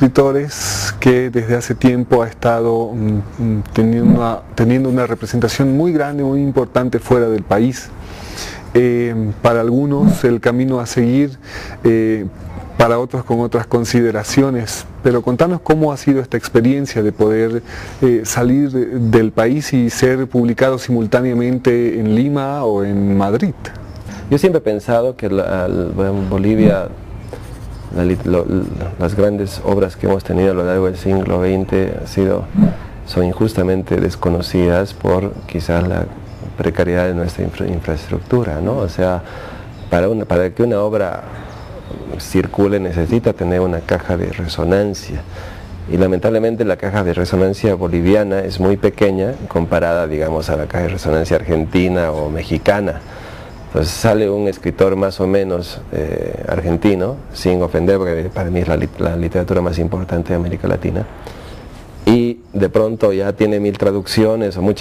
escritores que desde hace tiempo ha estado teniendo una representación muy grande, muy importante fuera del país. Para algunos el camino a seguir, para otros con otras consideraciones, pero contanos cómo ha sido esta experiencia de poder salir del país y ser publicado simultáneamente en Lima o en Madrid. Yo siempre he pensado que en Bolivia las grandes obras que hemos tenido a lo largo del siglo XX son injustamente desconocidas por quizás la precariedad de nuestra infraestructura, ¿no? O sea, para que una obra circule necesita tener una caja de resonancia, y lamentablemente la caja de resonancia boliviana es muy pequeña comparada, digamos, a la caja de resonancia argentina o mexicana. Entonces sale un escritor más o menos argentino, sin ofender, porque para mí es la literatura más importante de América Latina, y de pronto ya tiene 1000 traducciones, o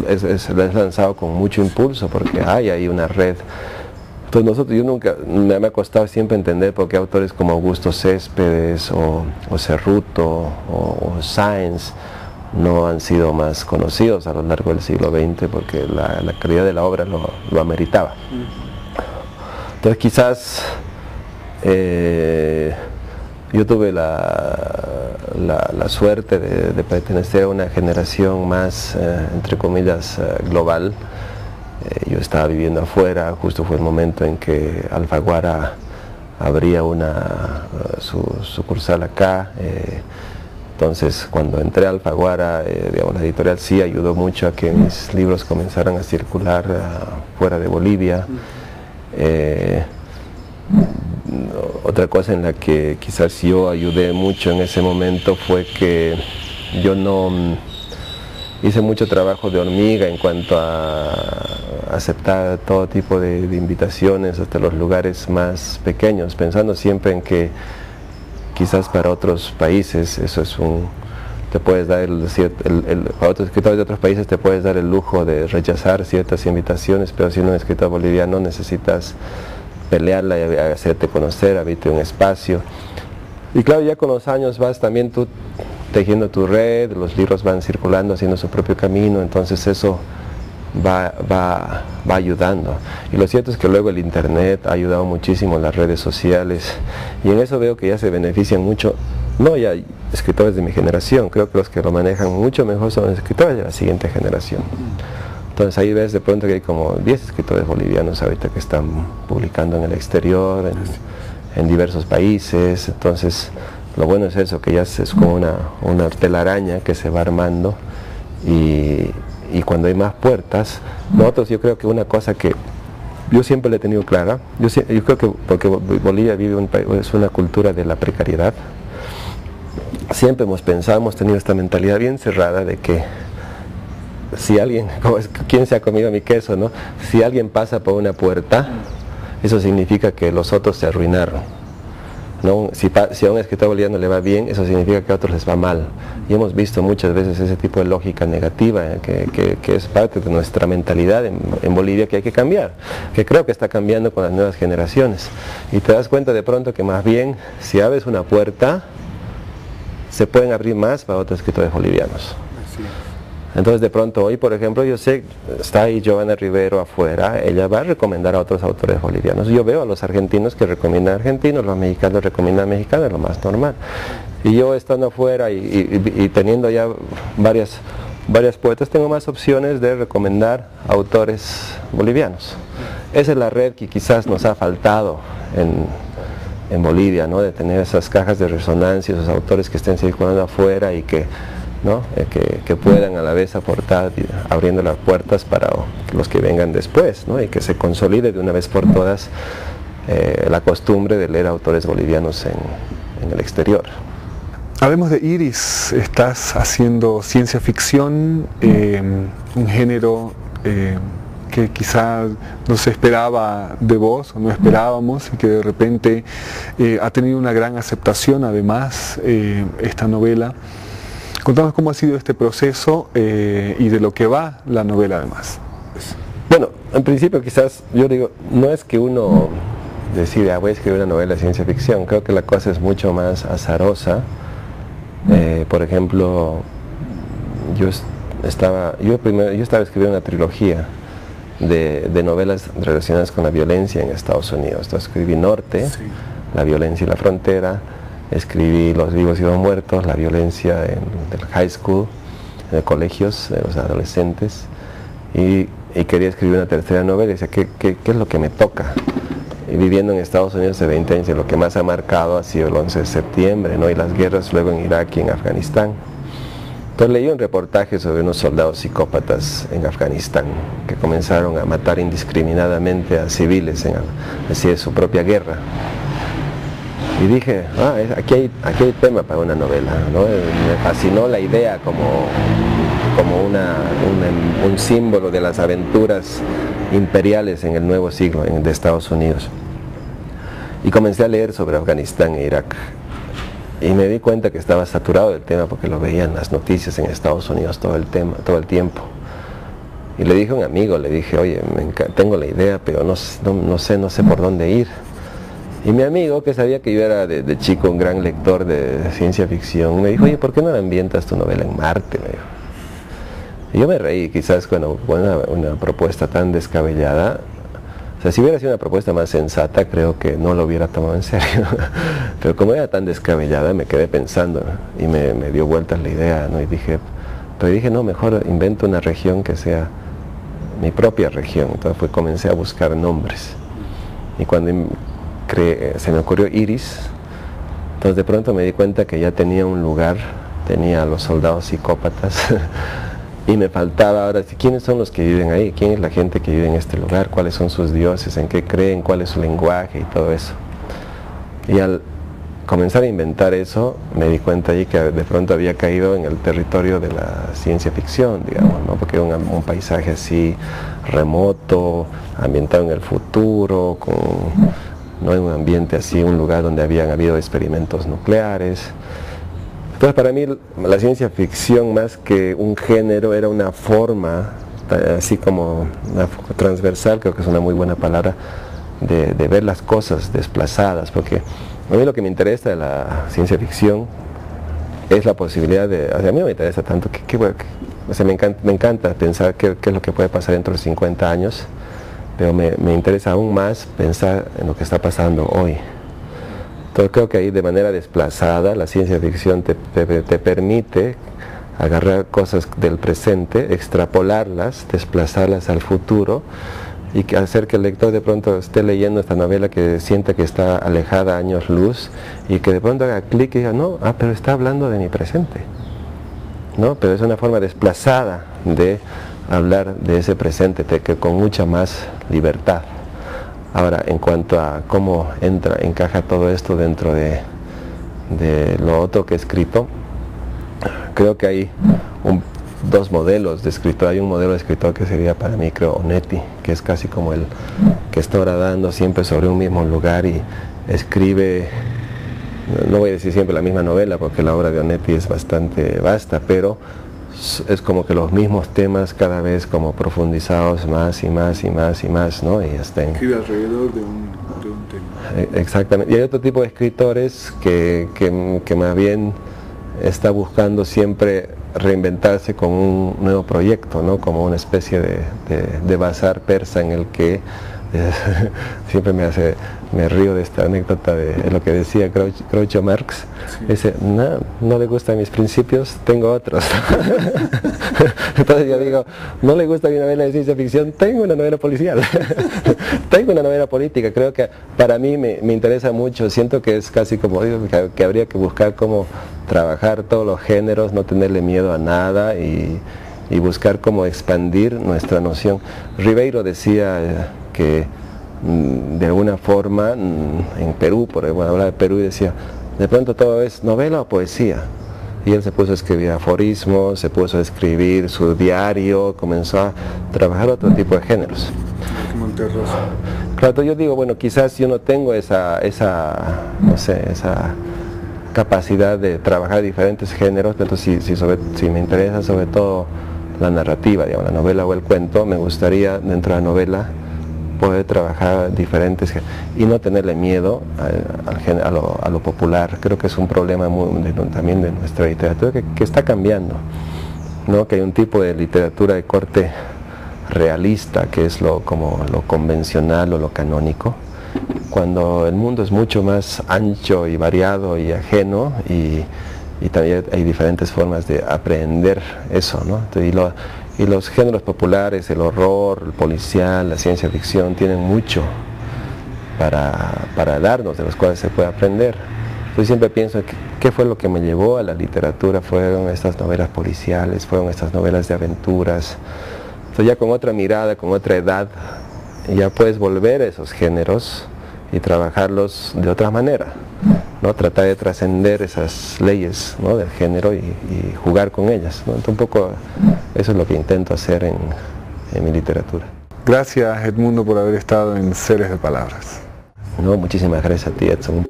es lanzado con mucho impulso, porque hay ahí una red. Entonces yo nunca, me ha costado siempre entender por qué autores como Augusto Céspedes o Cerruto o Sáenz no han sido más conocidos a lo largo del siglo XX, porque la calidad de la obra lo ameritaba. Entonces quizás yo tuve la suerte de pertenecer a una generación más, entre comillas, global. Yo estaba viviendo afuera, justo fue el momento en que Alfaguara abría su sucursal acá. Entonces, cuando entré a Alfaguara, digamos, la editorial sí ayudó mucho a que mis libros comenzaran a circular fuera de Bolivia. Otra cosa en la que quizás yo ayudé mucho en ese momento fue que yo no hice mucho trabajo de hormiga en cuanto a aceptar todo tipo de invitaciones hasta los lugares más pequeños, pensando siempre en que quizás para otros países eso es te puedes dar para otros escritores de otros países te puedes dar el lujo de rechazar ciertas invitaciones, pero siendo un escritor boliviano necesitas pelearla y hacerte conocer, abrirte un espacio. Y claro, ya con los años vas también tú tejiendo tu red, los libros van circulando, haciendo su propio camino, entonces eso va ayudando. Y lo cierto es que luego el internet ha ayudado muchísimo, las redes sociales, y en eso veo que ya se benefician mucho, no ya escritores de mi generación, creo que los que lo manejan mucho mejor son los escritores de la siguiente generación. Entonces ahí ves de pronto que hay como 10 escritores bolivianos ahorita que están publicando en el exterior, en diversos países. Entonces lo bueno es eso, que ya es como una telaraña que se va armando, y cuando hay más puertas, nosotros, yo creo que una cosa que yo siempre le he tenido clara, yo creo que porque Bolivia es una cultura de la precariedad, siempre hemos tenido esta mentalidad bien cerrada de que si alguien, ¿quién se ha comido mi queso, no? Si alguien pasa por una puerta, eso significa que los otros se arruinaron, ¿no? Si a un escritor boliviano le va bien, eso significa que a otros les va mal. Y hemos visto muchas veces ese tipo de lógica negativa, que es parte de nuestra mentalidad en Bolivia, que hay que cambiar, que creo que está cambiando con las nuevas generaciones. Y te das cuenta de pronto que más bien, si abres una puerta, se pueden abrir más para otros escritores bolivianos. Entonces de pronto hoy, por ejemplo, yo sé, está ahí Giovanna Rivero afuera, ella va a recomendar a otros autores bolivianos. Yo veo a los argentinos que recomiendan argentinos, los mexicanos recomiendan mexicanos, es lo más normal. Y yo estando afuera y teniendo ya varias puertas, tengo más opciones de recomendar autores bolivianos. Esa es la red que quizás nos ha faltado en Bolivia, ¿no? De tener esas cajas de resonancia, esos autores que estén circulando afuera y que puedan a la vez aportar, abriendo las puertas para los que vengan después, ¿no? Y que se consolide de una vez por todas la costumbre de leer autores bolivianos en el exterior. Hablemos de Iris, estás haciendo ciencia ficción, un género que quizá no se esperaba de vos, o no esperábamos, y que de repente ha tenido una gran aceptación además esta novela. Contanos cómo ha sido este proceso y de lo que va la novela además. Bueno, en principio quizás yo digo, no es que uno decide, voy a escribir una novela de ciencia ficción. Creo que la cosa es mucho más azarosa. Por ejemplo, yo estaba escribiendo una trilogía de novelas relacionadas con la violencia en Estados Unidos. Entonces escribí Norte, sí, la violencia y la frontera, escribí Los vivos y los muertos, la violencia del high school, en colegios de los adolescentes, y quería escribir una tercera novela y decía, ¿qué es lo que me toca? Y viviendo en Estados Unidos de 20 años, lo que más ha marcado ha sido el 11 de septiembre, ¿no? Y las guerras luego en Irak y en Afganistán. Entonces leí un reportaje sobre unos soldados psicópatas en Afganistán que comenzaron a matar indiscriminadamente a civiles así de su propia guerra. Y dije, aquí hay tema para una novela, ¿no? Me fascinó la idea como un símbolo de las aventuras imperiales en el nuevo siglo de Estados Unidos. Y comencé a leer sobre Afganistán e Irak. Y me di cuenta que estaba saturado del tema porque lo veía en las noticias en Estados Unidos todo el tiempo. Y le dije a un amigo, le dije, oye, tengo la idea, pero no sé por dónde ir. Y mi amigo, que sabía que yo era de chico un gran lector de ciencia ficción, me dijo, oye, ¿por qué no ambientas tu novela en Marte? Me dijo. Y yo me reí, quizás cuando una propuesta tan descabellada. O sea, si hubiera sido una propuesta más sensata, creo que no lo hubiera tomado en serio. Pero como era tan descabellada, me quedé pensando, ¿no? Y me dio vueltas la idea, ¿no? Y dije, no, mejor invento una región que sea mi propia región. Entonces comencé a buscar nombres. Y cuando se me ocurrió Iris, entonces de pronto me di cuenta que ya tenía un lugar, tenía a los soldados psicópatas. Y me faltaba ahora, ¿quiénes son los que viven ahí? ¿Quién es la gente que vive en este lugar? ¿Cuáles son sus dioses? ¿En qué creen? ¿Cuál es su lenguaje? Y todo eso. Y al comenzar a inventar eso, me di cuenta allí que de pronto había caído en el territorio de la ciencia ficción, digamos, ¿no? Porque era un paisaje así remoto, ambientado en el futuro, no en un ambiente así, un lugar donde habían habido experimentos nucleares. Entonces para mí la ciencia ficción, más que un género, era una forma, así como transversal, creo que es una muy buena palabra, de ver las cosas desplazadas, porque a mí lo que me interesa de la ciencia ficción es la posibilidad de, a mí no me interesa tanto, o sea, me encanta pensar qué es lo que puede pasar dentro de 50 años, pero me interesa aún más pensar en lo que está pasando hoy. Entonces creo que ahí de manera desplazada la ciencia ficción te permite agarrar cosas del presente, extrapolarlas, desplazarlas al futuro y hacer que el lector de pronto esté leyendo esta novela que siente que está alejada a años luz y que de pronto haga clic y diga, no, pero está hablando de mi presente, ¿no? Pero es una forma desplazada de hablar de ese presente que con mucha más libertad. Ahora, en cuanto a cómo encaja todo esto dentro de lo otro que he escrito, creo que hay dos modelos de escritor. Hay un modelo de escritor que sería para mí, creo, Onetti, que es casi como el que está horadando siempre sobre un mismo lugar y escribe, no voy a decir siempre la misma novela, porque la obra de Onetti es bastante vasta, pero es como que los mismos temas cada vez como profundizados más y más y más y más, ¿no? Y escribe alrededor de un tema. Exactamente. Y hay otro tipo de escritores que más bien está buscando siempre reinventarse con un nuevo proyecto, ¿no? Como una especie de bazar persa en el que siempre me río de esta anécdota de lo que decía Groucho Marx. Sí. Dice, no le gustan mis principios, tengo otros. Entonces yo digo, no le gusta mi novela de ciencia ficción, tengo una novela policial. Tengo una novela política. Creo que para mí me interesa mucho, siento que es casi como digo, que habría que buscar cómo trabajar todos los géneros, no tenerle miedo a nada y buscar cómo expandir nuestra noción. Ribeiro decía que de alguna forma en Perú, por ejemplo, hablaba de Perú y decía, de pronto todo es novela o poesía. Y él se puso a escribir aforismos, se puso a escribir su diario, comenzó a trabajar otro tipo de géneros. Claro, yo digo, bueno, quizás yo no tengo esa capacidad de trabajar diferentes géneros, pero si me interesa sobre todo la narrativa, digamos, la novela o el cuento, me gustaría dentro de la novela poder trabajar diferentes y no tenerle miedo a lo popular. Creo que es un problema también de nuestra literatura que está cambiando, ¿no? Que hay un tipo de literatura de corte realista, que es como lo convencional o lo canónico, cuando el mundo es mucho más ancho y variado y ajeno, y también hay diferentes formas de aprender eso, ¿no? Y los géneros populares, el horror, el policial, la ciencia ficción, tienen mucho para darnos, de los cuales se puede aprender. Yo siempre pienso que qué fue lo que me llevó a la literatura. Fueron estas novelas policiales, fueron estas novelas de aventuras. Entonces ya con otra mirada, con otra edad, ya puedes volver a esos géneros y trabajarlos de otra manera, ¿no? Tratar de trascender esas leyes, ¿no?, del género y jugar con ellas, ¿no? Entonces un poco eso es lo que intento hacer en mi literatura. Gracias, Edmundo, por haber estado en Seres de Palabras. No, muchísimas gracias a ti, Edson.